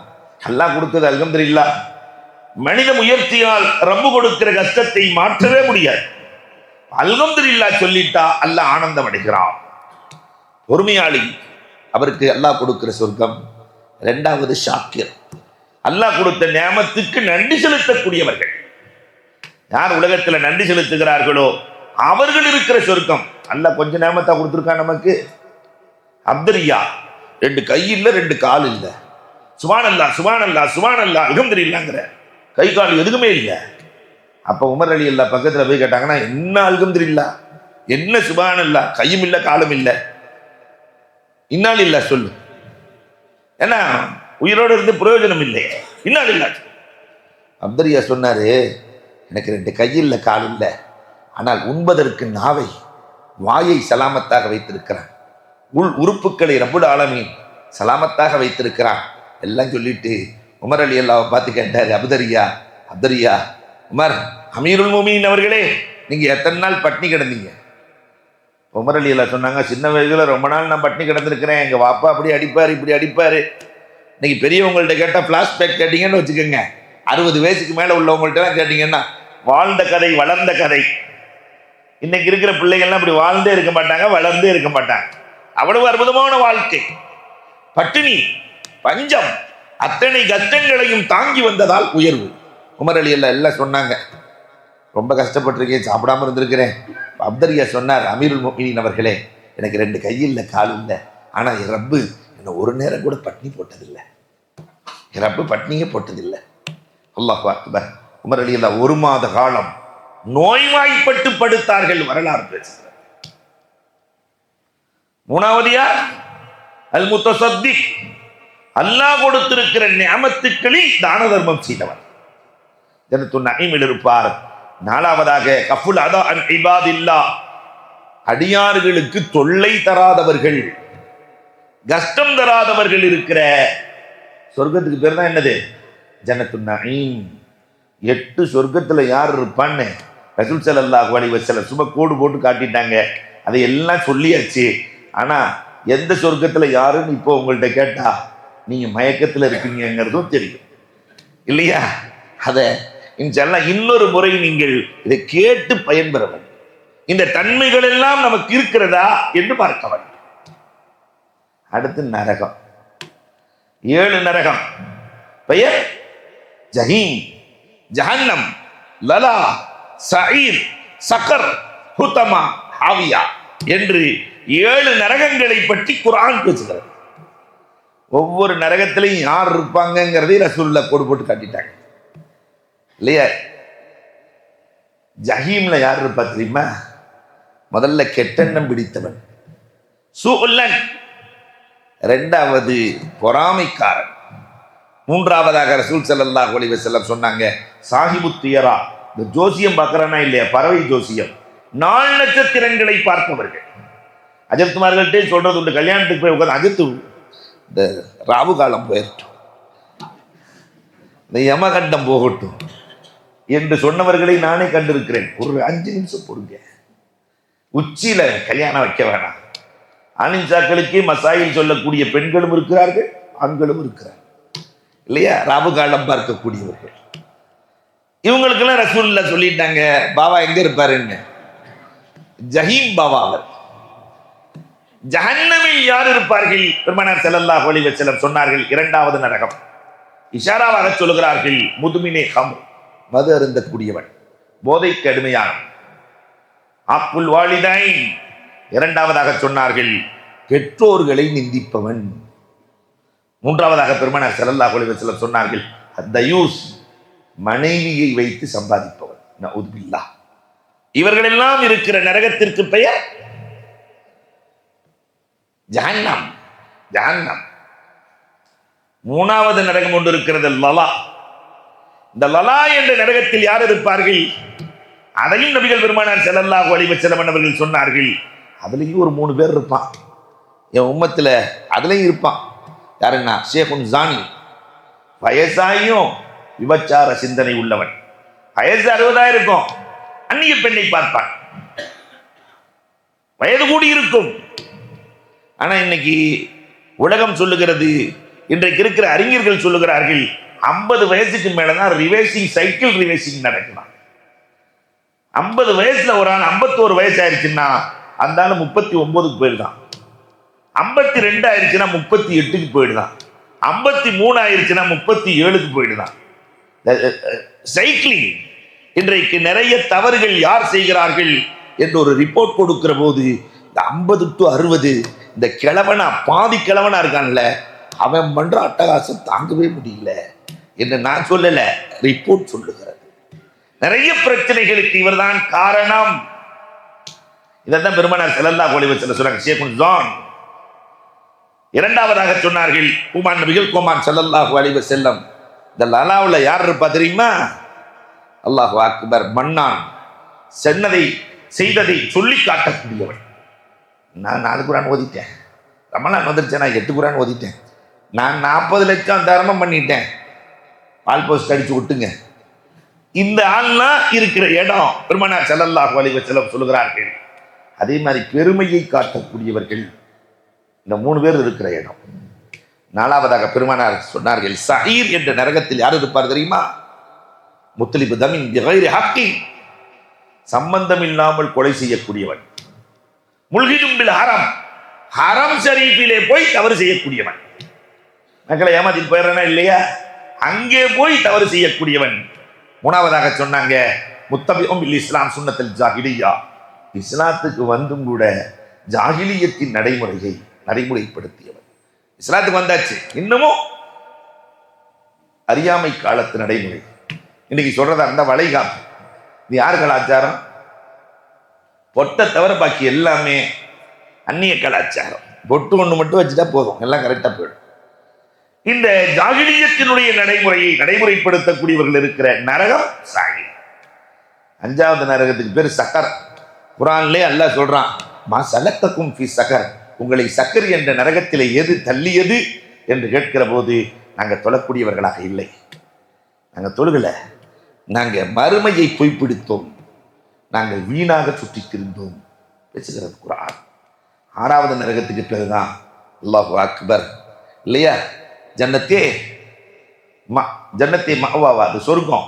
அல்லாஹ் கொடுத்தது அல்ஹம்துலில்லாஹ். மனித முயற்சியால் ரப்பு கொடுக்கிற கஷ்டத்தை மாற்றவே முடியாது. அல்ஹம்துலில்லாஹ் சொல்லிட்டா அல்லாஹ் ஆனந்தம் அடைகிறான். பொறுமையாளி, அவருக்கு அல்லாஹ் கொடுக்கிற சொர்க்கம். 2வது ஷாக்கிர், அல்லாஹ் கொடுத்த நியாமத்துக்கு நன்றி செலுத்தக்கூடியவர்கள். யார் உலகத்தில் நன்றி செலுத்துகிறார்களோ அவர்கள் இருக்கிற சொர்க்கம். அல்லாஹ் கொஞ்சம் நியாமத்தா கொடுத்துருக்கான் நமக்கு. அப்துரியா, 2 கை இல்லை 2 கால் இல்லை, சுப்ஹானல்லாஹ் சுப்ஹானல்லாஹ் சுப்ஹானல்லாஹ் அல்ஹம்துலில்லாஹ்ங்கற, கை கால் எதுக்குமே இல்லை. அப்ப உமர் ரலியல்லாஹு பக்கத்துல போய் கேட்டாங்கன்னா, என்ன அல்ஹம்துலில்லாஹ், என்ன சுப்ஹானல்லாஹ், கையும் இல்லை காலும் இல்லை, இன்னால் இல்ல சொல்லு, ஏன்னா உயிரோடு இருந்து பிரயோஜனம் இல்லை, இன்னால் இல்ல. அப்துரியா சொன்னாரு, எனக்கு 2 கை இல்லை கால் இல்லை, ஆனால் உண்பதற்கு நாவை வாயை சலாமத்தாக வைத்திருக்கிறான், உள் உறுப்புகளை ரப்புல் ஆலமீன் சலாமத்தாக வைத்திருக்கிறான். எல்லாம் சொல்லிட்டு உமர் ரலியல்லாஹு பார்த்து கேட்டாரு, அப்துரியா, உமர் அமீருல் முஃமினீன் அவர்களே, நீங்க எத்தனை நாள் பட்னி கிடந்தீங்க? உமர் ரலியல்லாஹு சொன்னாங்க, சின்ன வயசுல ரொம்ப நாள் நான் பட்னி கிடந்திருக்கிறேன், எங்க வாப்பா அப்படி அடிப்பாரு இப்படி அடிப்பாரு. இன்னைக்கு பெரியவங்கள்ட்ட கேட்டா பிளாஷ்பேக் கேட்டீங்கன்னு வச்சுக்கோங்க, 60 வயசுக்கு மேல உள்ளவங்கள்ட்ட கேட்டீங்கன்னா வாழ்ந்த கதை வளர்ந்த கதை. இன்னைக்கு இருக்கிற பிள்ளைகள்லாம் அப்படி வாழ்ந்தே இருக்க மாட்டாங்க, வளர்ந்தே இருக்க மாட்டாங்க. அவ்வளவு அற்புதமான வாழ்க்கை. பட்டினி பஞ்சம் அத்தனை கஷ்டங்களையும் தாங்கி வந்ததால் உயர்வு. உமர் ரலியல்லாஹு எல்லாம் சொன்னாங்க, ரொம்ப கஷ்டப்பட்டிருக்கேன், சாப்பிடாம இருந்திருக்கிறேன். அப்துரியா சொன்னார், அமீருல் முஃமினீன் அவர்களே, எனக்கு 2 கை இல்லை கால் இல்லை, ஆனா என் ரப்பு என்ன ஒரு நேரம் கூட பட்னி போட்டதில்லை, என் ரப்பு பட்னியே போட்டதில்லை. அல்லாஹு அக்பர். உமர் ரலியல்லாஹு 1 மாத காலம் நோய்வாய்ப்பட்டு படுத்தார்கள், வரலாறு பேசுகிறார். 3வது யார்? அல் முத்தசத்திக், அல்லாஹ் கொடுத்திருக்கிற நிஅமத்துக்களில் தான தர்மம் செய்தவர், ஜன்னத்துன் நஈமில் இருப்பார். 4வதாக கஃபுல் அதா அன் இபாதில்லாஹ், அடியார்களுக்கு தொல்லை தராதவர்கள், கஷ்டம் தராதவர்கள் இருக்கிற சொர்க்கத்துக்கு பேர் தான் என்னது? ஜன்னத்துன் நஈம். 8 சொர்க்கத்துல யார் இருப்பான்னு ரசூல் ஸல்லல்லாஹு அலைஹி வஸல்லம் சும்மா கோடு போட்டு காட்டிட்டாங்க, அதை எல்லாம் சொல்லியாச்சு. ஆனா எந்த சொர்க்கத்துல யாருன்னு இப்போ உங்கள்கிட்ட கேட்டா நீங்க மயக்கத்துல இருக்கீங்கிறதும் தெரியும் இல்லையா? அத இன்ஷால்லாஹ் இன்னொரு முறை நீங்கள் இதை கேட்டு பயன்பெற வேண்டும். இந்த தன்மைகள் எல்லாம் நமக்கு இருக்கிறதா என்று பார்க்க வேண்டும். அடுத்து நரகம், 7 நரகம். பெயர் ஜஹீம், ஜஹன்னம், லலா, சயீர், சகர், ஹுதமா, ஹாவியா என்று 7 நரகங்களை பற்றி குர்ஆன் பேசுகிறது. ஒவ்வொரு நரகத்திலையும் யார் இருப்பாங்கிறதை ரசூலுல்லாஹ் கோடு போட்டு காட்டிட்டாங்க இல்லையா? ஜஹீம்ல யார் இருப்பா தெரியுமா? முதல்ல கெட்டெண்ணம் பிடித்தவன், சூஉல்லன். 2வது பொறாமைக்காரன். 3வதாக ரசூல் ஸல்லல்லாஹு அலைஹி வஸல்லம் சொன்னாங்க, சாஹிபு தியரா, இந்த ஜோசியம் பார்க்கறானா இல்லையா, பறவை ஜோசியம், 4 நட்சத்திரங்களை பார்ப்பவர்கள். அஜத்துமார்கள்ட்டே சொல்றது உண்டு, கல்யாணத்துக்கு போய் உட்காந்து அஜத்து இந்த ராவு காலம் போயிடட்டும், இந்த யமகண்டம் போகட்டும் என்று சொன்னவர்களை நானே கண்டிருக்கிறேன். ஒரு 5 நிமிஷம் பொறுங்க, உச்சியில கல்யாணம் வைக்க வேணாம். அனின்சாக்களுக்கே மசாயில் சொல்லக்கூடிய பெண்களும் இருக்கிறார்கள், ஆண்களும் இருக்கிறார்கள் இல்லையா? ராவு காலம் பார்க்கக்கூடியவர்கள். இவங்களுக்கெல்லாம் ரசூலுல்லாஹ் சொல்லிட்டாங்க பாபா எங்க இருப்பாருன்னு. ஜஹீம் பாபா அவர். ஜஹன்னமில் யார் இருப்பார்கள்? பெருமானார் ஸல்லல்லாஹு அலைஹி வஸல்லம் சொன்னார்கள், 2வது நரகம். இஷாராவாக சொல்கிறார்கள், முதுமினே ஹம்ர், மது அருந்தக்கூடியவன், போதைக்கு அடிமையானவன். அக்குல் வாலிதைன், 2வதாக சொன்னார்கள், பெற்றோர்களை நிந்திப்பவன். 3வதாக பெருமானார் ஸல்லல்லாஹு அலைஹி வஸல்லம் சொன்னார்கள், தயூஸ், மனைவியை வைத்து சம்பாதிப்பவன். நஊது பில்லாஹ். இவர்களெல்லாம் இருக்கிற நரகத்திற்கு பெயர் ஜஹன்னம். ஜஹன்னம். 3வது நரகம் ஒன்று இருக்கிறது, லலா. இந்த லலா என்ற நரகத்தில் யார் இருப்பார்கள்? அதையும் நபிகள் பெருமானார் ஸல்லல்லாஹு அலைஹி வஸல்லம் அவர்கள் சொன்னார்கள், அதுலயும் ஒரு 3 பேர் இருப்பான் என் உம்மத்துல, அதுலயும் இருப்பான். யாருன்னா, ஷேகுன் ஜானி, வயசாயும் விபச்சார சிந்தனை உள்ளவன். வயசு 60 இருக்கும், அந்நிய பெண்ணை பார்ப்பான், வயது கூடி இருக்கும். ஆனா இன்னைக்கு உலகம் சொல்லுகிறது, இன்றைக்கு இருக்கிற அறிஞர்கள் சொல்லுகிறார்கள், 50 வயசுக்கு மேலதான் ரிவேர்சிங், சைக்கிள் ரிவேர்சிங் நடக்கலாம். 50 வயசுல ஒரு ஆள் 51 வயசு ஆயிடுச்சுன்னா அந்த ஆள் 39க்கு போயிடுதான். 52 ஆயிடுச்சுன்னா 38க்கு போயிடுதான். 53 ஆயிடுச்சுன்னா 37க்கு போயிடுதான். சைக்கிளிங். இன்றைக்கு நிறைய தவறுகள் யார் செய்கிறார்கள் என்று ஒரு ரிப்போர்ட் கொடுக்கிற போது, இந்த 50 to 60 இந்த கிழவனா, பாதி கிழவனா இருக்கான்ல, அவன் பண்ற அட்டகாசம் தாங்கவே முடியல என்று நான் சொல்லல, ரிப்போர்ட் சொல்லுகிறது. நிறைய பிரச்சனைகளுக்கு இவர்தான் காரணம். இதான் பெருமானார் ஸல்லல்லாஹு அலைஹி வஸல்லம் சொன்னாங்க, ஷேகுன் ஜான். 2வதாக சொன்னார்கள், உமான் நபிகள் கோமான் ஸல்லல்லாஹு அலைஹி வஸல்லம், இந்த லலாவுல யார் இருப்பா தெரியுமா? அல்லாஹு அக்பர், மன்னான், சென்னதை செய்ததை சொல்லி காட்டக்கூடியவன். நான் 4 குர்ஆன் ஓதிட்டேன், ரமலான் வந்துருச்சேன், நான் 8 குர்ஆன் ஓதிட்டேன், நான் 40 லட்சம் தர்மம் பண்ணிட்டேன், வால் போஸ்ட் அடிச்சு விட்டுங்க. இந்த ஆள்லாம் இருக்கிற இடம் பெருமானார் ஸல்லல்லாஹு அலைஹி வஸல்லம் சொல்லுகிறார்கள். அதே மாதிரி பெருமையை காட்டக்கூடியவர்கள் இந்த 3 பேர் இருக்கிற இடம். 4வதாக பெருமானார் சொன்னார்கள், சயீர் என்ற நரகத்தில் யார் இருப்பார் தெரியுமா? முத்தலிபு தமின் பிகைரி ஹக்கி, சம்பந்தம் இல்லாமல் கொலை செய்யக்கூடியவன். முல்கிதும் பில் ஹரம், ஹரம் ஷரீஃபிலே போய் தவறு செய்யக்கூடியவன். மக்களை ஏமாத்திட்டு போயிடுறேனா இல்லையா? அங்கே போய் தவறு செய்யக்கூடியவன். 3வதாக சொன்னாங்க, முத்தபிஉம் பில் இஸ்லாம் சுன்னத்துல் ஜாஹிலிய்யா, இஸ்லாத்துக்கு வந்தும் கூட ஜாஹிலியத்தின் நடைமுறையை நடைமுறைப்படுத்தியவன். இஸ்லாத்துக்கு வந்தாச்சு, இன்னமும் அறியாமை காலத்து நடைமுறை. இன்னைக்கு சொல்றதா இருந்தா வளைகாப்பு, இது யார் கலாச்சாரம்? பொட்டை தவிர பாக்கி எல்லாமே அந்நிய கலாச்சாரம். பொட்டு ஒன்று மட்டும் வச்சுட்டா போதும், எல்லாம் கரெக்டா போயிடும். இந்த ஜாகிலியத்தினுடைய நடைமுறையை நடைமுறைப்படுத்தக்கூடியவர்கள் இருக்கிற நரகம் சாகி. 5வது நரகத்துக்கு பேர் சக்கர். குர்ஆன்லே அல்லாஹ் சொல்றான், மா சலக்கக்கும் ஃபி சக்கர், உங்களை சக்கர் என்ற நரகத்திலே எது தள்ளியது என்று கேட்கிற போது நாங்கள் தொழக்கூடியவர்களாக இல்லை, நாங்கள் தொழுகல, நாங்கள் மறுமையை பொய்ப்பிடித்தோம், நாங்கள் வீணாக சுற்றி திரிந்தோம் பேசுகிறது குர்ஆன். 6வது நரகத்துக்கு பேர் தான் அல்லாஹு அக்பர் இல்லையா? ஜன்னத்தே மஅவாவா, அது சொர்க்கம்.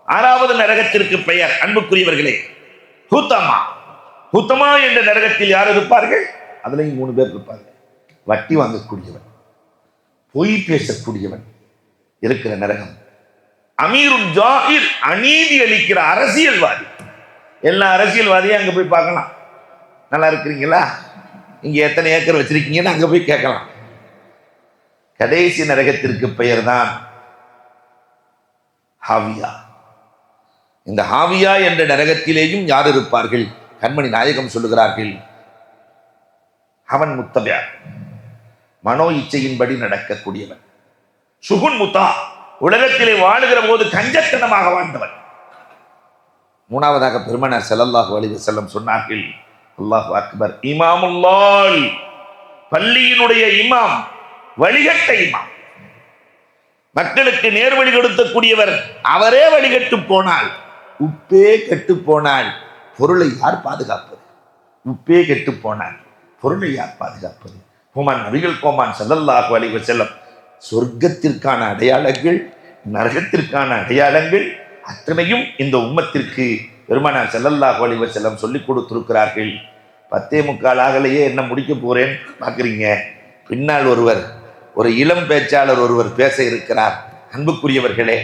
6வது நரகத்திற்கு பெயர் அன்புக்குரியவர்களே ஹுத்தமா. ஹுத்தமா என்ற நரகத்தில் யார் இருப்பார்கள்? அதுலயும் 3 பேர் இருப்பார்கள். வட்டி வாங்கக்கூடியவன், பொய் பேசக்கூடியவன் இருக்கிற நரகம். அமீருல் ஜாஹிர், அநீதி அளிக்கிற அரசியல்வாதி. எல்லா அரசியல்வாதியும் அங்க போய் பார்க்கலாம். நல்லா இருக்கிறீங்களா, இங்க எத்தனை ஏக்கர் வச்சிருக்கீங்கன்னு அங்க போய் கேட்கலாம். கடைசி நரகத்திற்கு பெயர் தான் ஹாவியா. இந்த ஹாவியா என்ற நரகத்திலேயும் யார் இருப்பார்கள்? கண்மணி நாயகம் சொல்லுகிறார்கள், அவன் முத்தபியா, மனோ இச்சையின்படி நடக்கக்கூடியவன். சுகுன் முத்தா, உலகத்திலே வாழுகிற போது கஞ்சத்தனமாக வாழ்ந்தவன். 3வதாக பெருமானார் ஸல்லல்லாஹு அலைஹி வஸல்லம் சொன்னார்கள், அல்லாஹு அக்பர், இமாமுல்லாஹ், பள்ளியினுடைய இமாம், வழிகட்ட இமாம், மக்களுக்கு நேர்வழி கொடுக்கக்கூடியவர். அவரே வழிகட்டு போனால், உப்பே கெட்டு போனால் பொருளை யார் பாதுகாப்பது? உப்பே கெட்டு போனால் பொருளை யார் பாதுகாப்பது? ஹுமான் நபிகள் கோமான் ஸல்லல்லாஹு அலைஹி வஸல்லம் சொர்க்கத்திற்கான அடையாளங்கள், நரகத்திற்கான அடையாளங்கள் அத்தனையும் இந்த உம்மத்திற்கு பெருமானார் ஸல்லல்லாஹு அலைஹி வஸல்லம் சொல்லிக் கொடுத்திருக்கிறார்கள். 10:45 ஆகலையே, என்ன முடிக்க போறேன் பார்க்குறீங்க. பின்னால் ஒரு இளம் பேச்சாளர் ஒருவர் பேச இருக்கிறார். அன்புக்குரியவர்களே,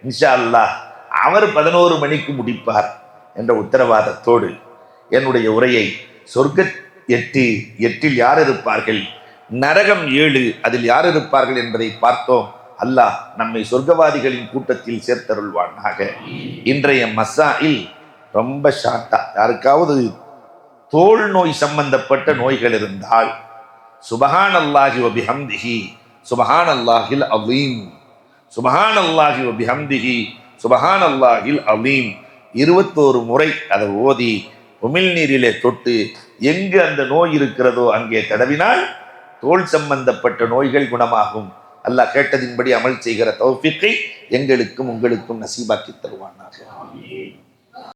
இன்ஷா அல்லாஹ் அவர் 11 மணிக்கு முடிப்பார் என்ற உத்தரவாதத்தோடு என்னுடைய உரையை சொர்க்க 8 யார் இருப்பார்கள், நரகம் 7 அதில் யார் இருப்பார்கள் என்பதை பார்த்தோம். அல்லாஹ் நம்மை சொர்க்கவாதிகளின் கூட்டத்தில் சேர்த்தருள்வானாக. இன்றைய மசாயில் ரொம்ப ஷார்ட்டா, யாருக்காவது தோல் நோய் சம்பந்தப்பட்ட நோய்கள் இருந்தால் சுபஹானல்லாஹி வ பிஹம்திஹி சுபஹானல்லாஹில் அலீம், சுபஹானல்லாஹி வ பிஹம்திஹி சுபஹானல்லாஹில் அலீம் 21 முறை அதை ஓதி உமிழ்நீரிலே தொட்டு எங்கு அந்த நோய் இருக்கிறதோ அங்கே தடவினால் தோல் சம்பந்தப்பட்ட நோய்கள் குணமாகும். அல்லாஹ் கேட்டதின்படி அமல் செய்கிற தௌஃபீக்கை எங்களுக்கும் உங்களுக்கும் நசீபாக்கி தருவானாக.